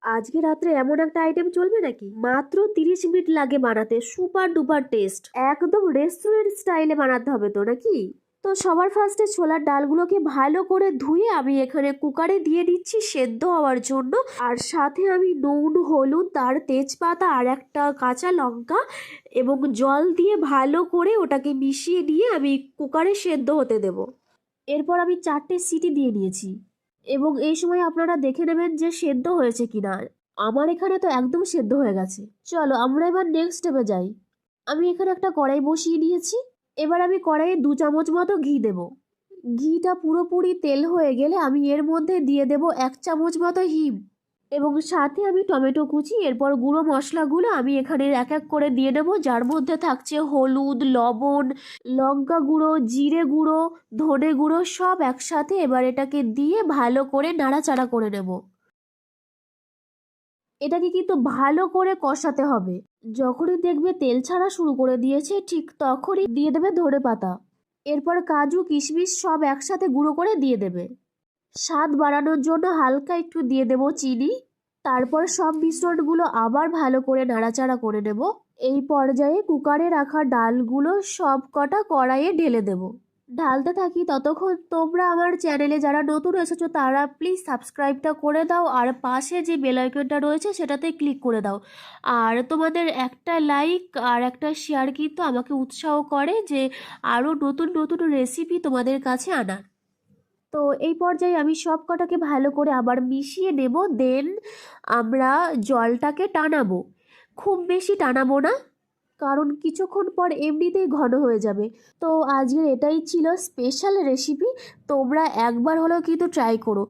আজকে রাত্রে এমন একটা আইটেম চলবে নাকি? মাত্র 30 মিনিট লাগে বানাতে, সুপার ডুপার টেস্ট। একদম রেস্টুরেন্ট স্টাইলে বানাতে হবে তো নাকি? তো সবার ফার্স্টে ছোলার ডালগুলোকে ভালো করে ধুয়ে আমি এখানে কুকারে দিয়ে দিচ্ছি সেদ্ধ হওয়ার জন্য। আর সাথে আমি নুন, হলুদ, তার তেজপাতা আর একটা কাঁচা লঙ্কা এবং জল দিয়ে ভালো করে ওটাকে মিশিয়ে নিয়ে আমি কুকারে সেদ্ধ হতে দেব। এরপর আমি 4টে সিটি দিয়ে নিয়েছি এবং এই সময় আপনারা দেখে নেবেন যে সেদ্ধ হয়েছে কিনা। আমার এখানে তো একদম সেদ্ধ হয়ে গেছে। চলো আমরা এবার নেক্সট স্টেপে যাই। আমি এখানে একটা কড়াই বসিয়ে নিয়েছি। এবার আমি কড়াইয়ে 2 চামচ মতো ঘি দেব। ঘিটা পুরোপুরি তেল হয়ে গেলে আমি এর মধ্যে দিয়ে দেব 1 চামচ মতো হিং এবং সাথে আমি টমেটো কুচি। এরপর গুঁড়ো মশলাগুলো আমি এখানে এক এক করে দিয়ে দেবো, যার মধ্যে থাকছে হলুদ, লবণ, লঙ্কা গুঁড়ো, জিরে গুঁড়ো, ধনে গুঁড়ো সব একসাথে। এবার এটাকে দিয়ে ভালো করে নাড়াচাড়া করে নেব। এটাকে কিন্তু ভালো করে কষাতে হবে। যখনই দেখবে তেল ছাড়া শুরু করে দিয়েছে ঠিক তখনই দিয়ে দেবে ধনেপাতা। এরপর কাজু, কিশমিশ সব একসাথে গুঁড়ো করে দিয়ে দেবে। স্বাদ বাড়ানোর জন্য হালকা একটু দিয়ে দেব চিনি। তারপর সব মিশ্রণগুলো আবার ভালো করে নাড়াচাড়া করে নেব। এই পর্যায়ে কুকারে রাখা ডালগুলো সব কটা কড়াইয়ে ঢেলে দেব। ঢালতে থাকি ততক্ষণ তোমরা আমার চ্যানেলে যারা নতুন এসেছো তারা প্লিজ সাবস্ক্রাইবটা করে দাও আর পাশে যে বেল আইকনটা রয়েছে সেটাতে ক্লিক করে দাও। আর তোমাদের একটা লাইক আর একটা শেয়ার কিন্তু আমাকে উৎসাহ করে যে আরও নতুন নতুন রেসিপি তোমাদের কাছে আনার। তো এই পর্যায়ে আমি সব কটাকে ভালো করে আবার মিশিয়ে নেব। দেন আমরা জলটাকে টানাবো, খুব বেশি টানাবো না, কারণ কিছুক্ষণ পর এমনিতেই ঘন হয়ে যাবে। তো আজকের এটাই ছিল স্পেশাল রেসিপি। তোমরা একবার হলেও কিন্তু ট্রাই করো।